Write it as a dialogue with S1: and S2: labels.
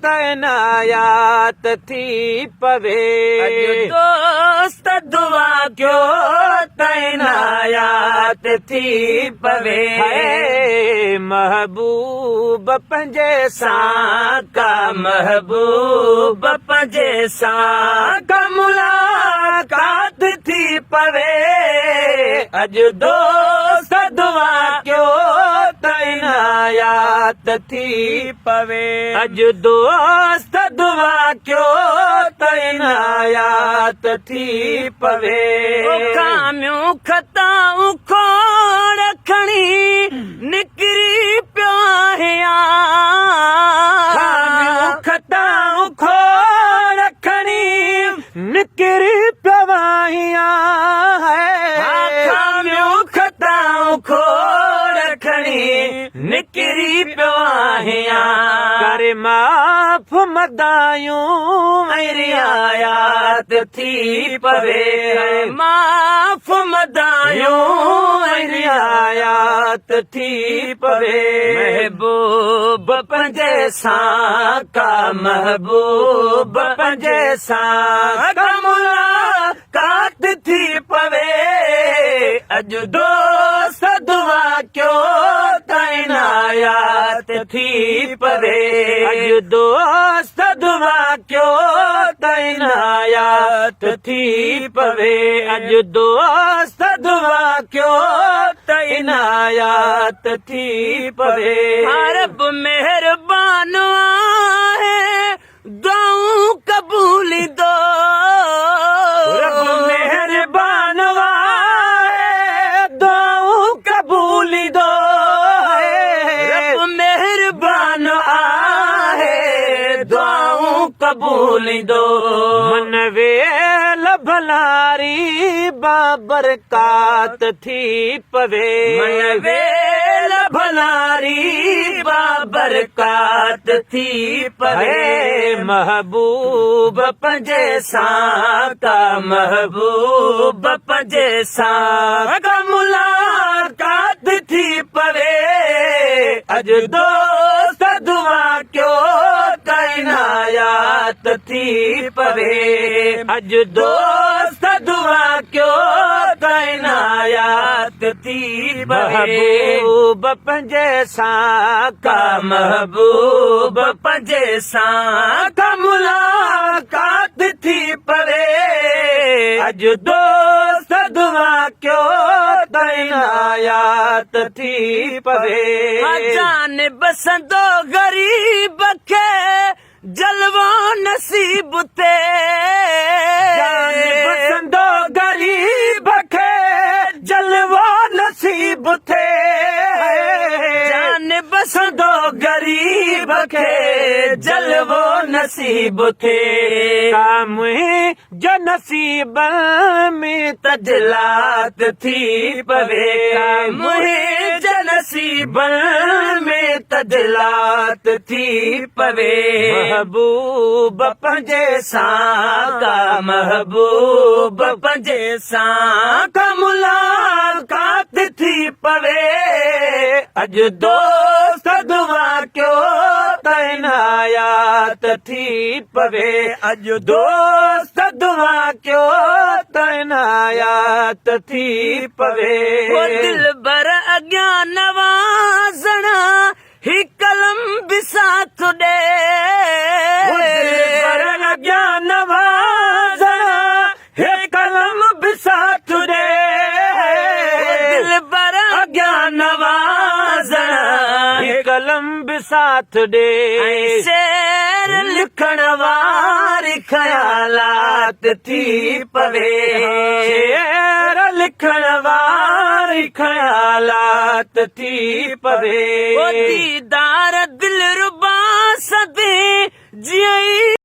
S1: तैनायात थी पवे दोस्त दुआ क्यों तैनायात थी पवे महबूब पंजे सां का महबूब पंजे सां का मुलाकात थी पवे अज दोस्त दुआ क्यों तैनायात थी पवे अज दोस्त दुआ क्यों तैनायात थी पवे काम्यूं खताऊं खोड़ खणी निकरी पियो आहियां खताऊं खोड़ खणी निकरी पियो आहियां काम्यूं खताऊं खोड़ खणी निकरी पियो आहियां करे माफ़ मदायूं मेरी आयात थी पवे माफ़ मदायूं मेरी आयात थी पवे महबूब पंजे सां का महबूब पंजे सां का मुलाकात थी पवे अज दोस्त दुआ क्यों तैनायात थी पवे अज दोस्त दुआ क्यों तैनायात थी पवे अज दोस्त दुआ क्यों तैनायात थी पवे रब मेहरबान है दुआऊं कबूल दो रब मेहरबान है दुआऊं कबूल दो रब मेहरबान आहे दुआऊं कबूल दो मन वेल भलारी बाबरकात थी पवे मन वेल भलारी बाबरकात थी पवे महबूब पंजे सां का महबूब पंजे सां का मुलाकात थी पवे अज दोस्त दुआ क्यों तैनायात थी पवे अज दोस्त दुआ क्यों तैनायात थी पवे महबूब पंजे सां का महबूब पंजे सां का मुलाकात थी पवे अज दोस्त दुआ क्यों तैनायात थी पवे जान बसंदो गरीब खे जलवो नसीब ते जान बसंदो गरीब खे जलवो नसीब ते जान बसंदो गरीब खे जलवो नसीब थे काम जो नसीब में तजलात थी पवे काम जो नसीब में तजलात थी पवे महबूब पंजे सां का महबूब पंजे सां का मुलाकात थी पवे अज दोस्त दुआ क्यों तैनायात थी पवे अज दोस्त दुआ क्यों तैनायात थी पवे दिल बर अॻियां नवाज़णा ही कलम भी साथ दे बर अॻियां नवाज़णा हे कलम भी साथ दे दिल बर अॻियां नवाज़णा हे कलम भी साथ दे शेर लिखण वारी ख़यालात थी पवे शेर लिखण वारी ख़यालात थी पवे दीदार दिल रुबा सदे जियई